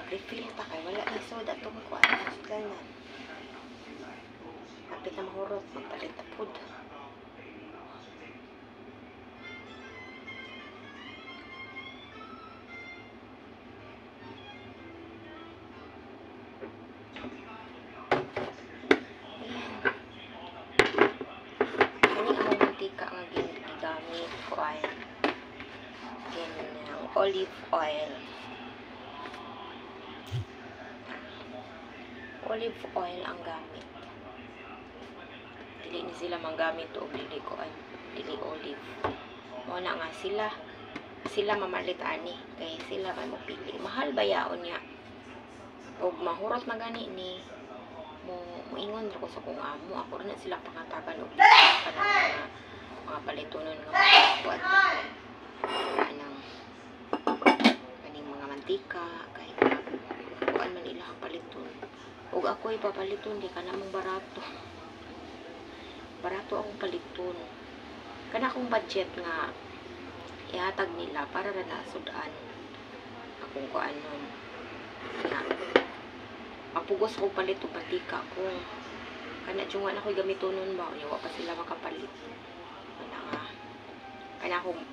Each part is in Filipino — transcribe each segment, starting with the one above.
mag-refill ta kay wala na soda tong kuan sudanan. Kapit na mahurot magpalit ta pud. Olive oil. Olive oil ang gamit. Dili ni sila manggamit og dili ko ay dili olive. Mo na nga sila mamalit ani kay sila may mopili. Mahal bayaon niya. Og mahurot na gani ni moingon ra ko sa kung amo ako na sila pangatagan og kanang mga palitunon nga buat mantika kay kuan man ilang paliton ug ako ipapaliton di kana mong barato akong paliton kana akong budget nga ihatag nila para ra nasudan akong kuan nun nga mapugos ko palit og mantika ko kana tiyungan ako gamitonon ba unya wa pa sila makapalit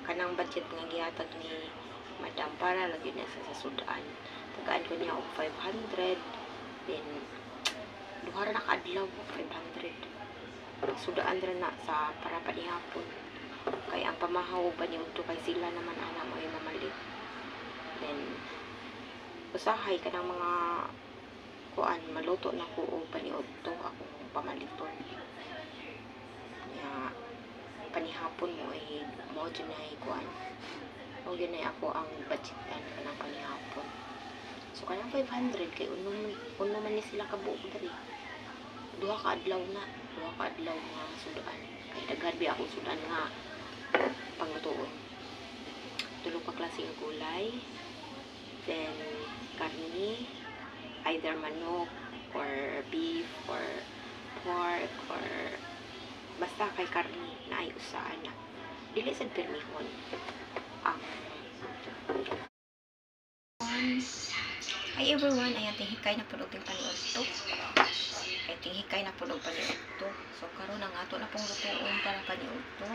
kanang budget nga gihatag ni madam para lagi na sa sudan tagaan ko niya og 500 then duha ra na kaadlaw 500 sudaan ra na sa para panihapon kay ang pamahaw ba ni udto kay sila naman ana mo ay mamalit then usahay kanang mga kuan maluto na ko og paniudto akong pamaliton ya panihapon mo ay mo dunay kuan o ginay ako ang budgetan kanang panihapon. So kanang 500 kay uno man ni sila kabuok diri. Duha ka adlaw nga sudan. Kay daghan bi ako sudan nga panglutoon. Tulo ka klaseng gulay. Then karni, either manok or beef or pork or basta kay karni na ay usaan na. Dili sad permihon. Hi everyone, ayan hikay na pud og paniudto. Hikay na pud og paniudto. So karon ang ato na pong lutuon para paniudto.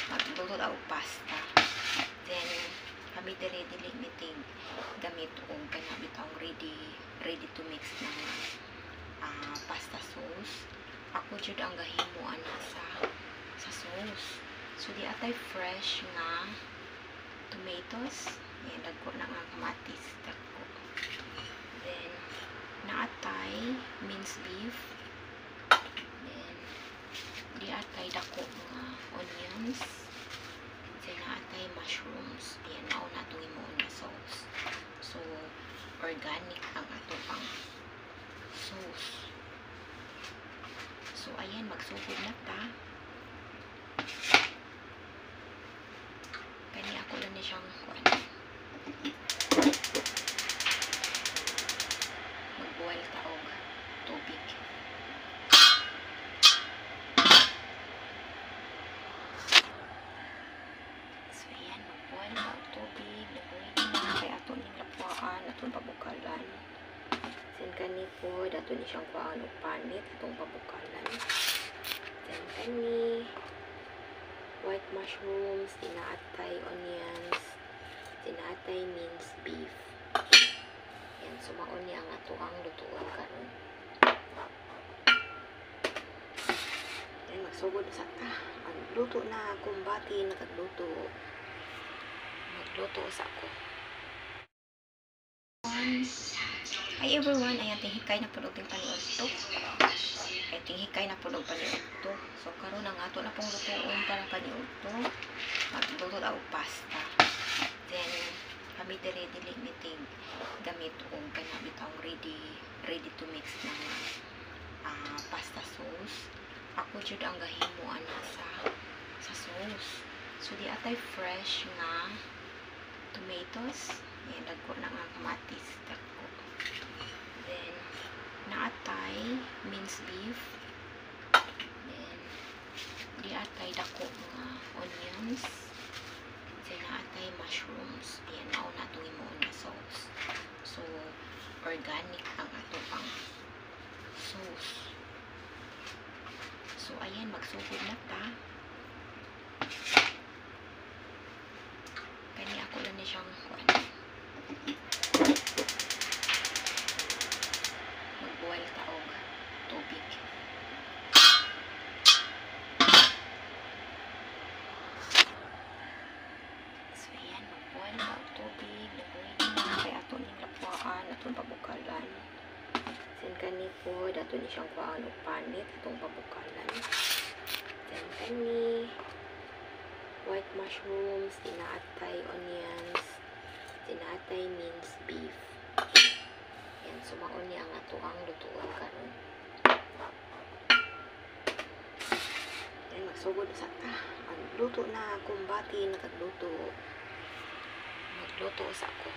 Magluto og pasta. Then kami dili mitig gamit og kana bitawng ready to mix na pasta sauce. Ako jud ang gahimo ana sa sauce. So di atay fresh nga tomatoes, yan, dagko na nga kamatis, dagko. Then, naatay minced beef. Then, di atay dako mga onions. Then, naatay mushrooms. Yan, nauna itong imoon na sauce. So, organic ang ato pang sauce. So, ayan, magsugod na ta. Kani ako lang na siyang kuan. Mag-boil ta og tubig. So ayan, mag-boil na og tubig. Nag-boil na kay ato ning lapuan, atong pabukalan. Then kani po, dato ni siyang kuan og panit atong pabukalan. Then kani white mushrooms, tinaatay onions, tinaatay minced beef. Yan, sumaon niya ang atuang lutuan karon. Yan, magsugod sa ta. Magluto na akong bati, nagluto. Magluto sa ako. Hi everyone, ayan, hikay na pud og paniudto. Hikay na pud og paniudto. So karon ang ato na pong lutuon para paniudto. Magluto og pasta. Then kami dili mitig gamit og kana bitawng ready to mix na pasta sauce. Ako jud ang gahimo ana sa sauce. So di atay fresh nga tomatoes. Yan, dagko na nga kamatis, dagko. Then naatay minced beef. Then di atay dako mga onions. Then naatay mushrooms. Yan, nauna itong imoon na sauce. So organic ang ato ang sauce. So ayan, magsugod na ta. Kani ako lang ni siyang kuan. Mag-boil ta og tubig. So ayan, mag-boil ta og tubig. Nag-ready na kay ato ning lapuan, atong pabukalan. Then kani po, dato ni siyang kuan og panit atong pabukalan. Then kani white mushrooms, tinaatay onions, tinaatay minced beef. Yan, sumaon niya ang ato ang lutuan karon. Yan, magsugod sa ta. Magluto na akong bati, nakagluto. Magluto sa ako.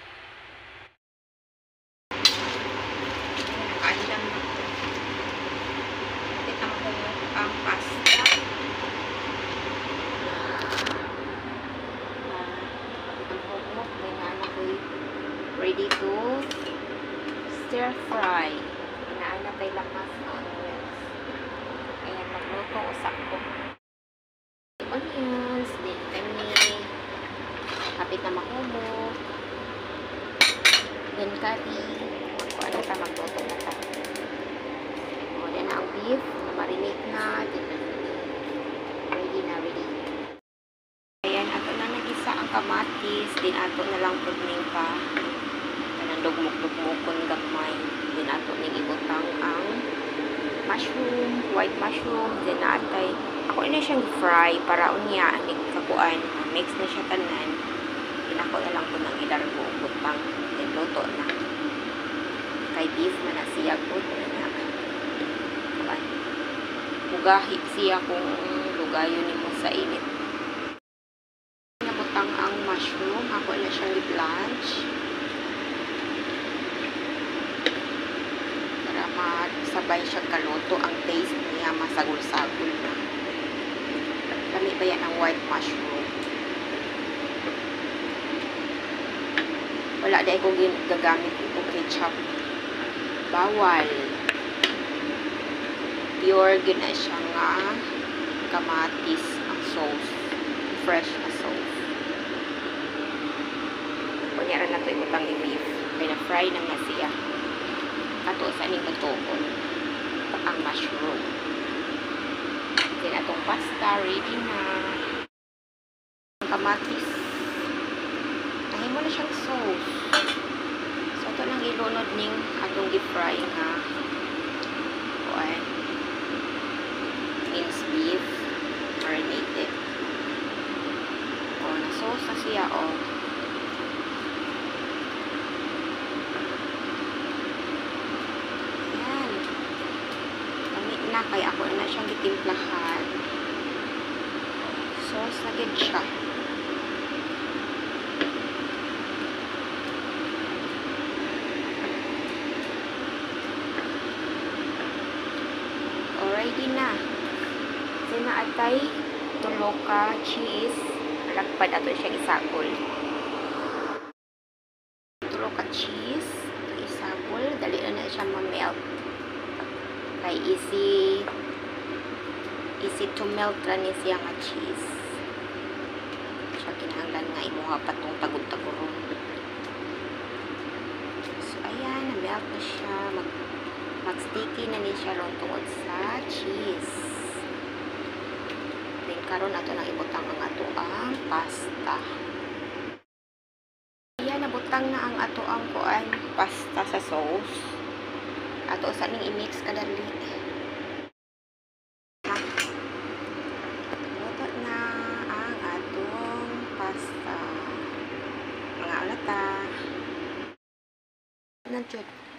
Nakaandang na ko. Kita mo ang pasta. Ready to stir fry. Inaana tayo lakas na onions. Ayan, magluto usak ko. Onions, din kani. Kapit na makumo. Then curry. Kung ano ta, magluto na ta. O, then ang beef, na marinate na. Then, ready na, ready. Ayan, ato na nagisa ang kamatis. Then, ato na lang pagning pa. Dugmok-dugmokon gamay. Then ato ning ibutang ang mushroom, white mushroom, then naatay. Ako na siyang fry para unya aning kakuan. Mix na siya tanan. Then ako na lang po nang ilargo butang. Then luto na. Kay beef man na siya po na kuan. Mugahi siya kung lugayon nimo sa init. Nabutang ang mushroom, ako na siyang i-blanch. Sabay siya kaluto, ang taste niya masagol-sagol na. Lami ba yan ang white mushroom? Wala dahil kong gagamit ito ketchup. Bawal. Pure gina siya nga kamatis ang sauce. Fresh na sauce. Kunyara na ito ibutang i-beef. Kaya na-fry na nga siya. Ato sa ning lutuon ang mushroom. Then atong pasta ready na. Kamatis. Nahimo na siyang sauce. So ito lang ilunod ning atong i-fry nga kuan. Minced beef marinated. O na sauce na siya o. Kaya ako na siyang gitimplahan. Sauce na gid siya. Already na. Sinaatay tulo ka cheese. Lagpad ato siyang isagol. Tulo ka cheese. Isagol. Dali na siya ma-melt. Kay easy to melt ra ni siya nga cheese. Siya kinahanglan nga imuha patong tagod-taguron. So ayan, na-melt na siya. Mag-sticky na ni siya ron tungod sa cheese. Then karon ato nang ibutang ang ato ang pasta. Ayan, nabutang na ang ato ang kuan pasta sa sauce. Ato sa ning i-mix kadali. Luto na ang atong pasta. Mga ulata. Nandiyan.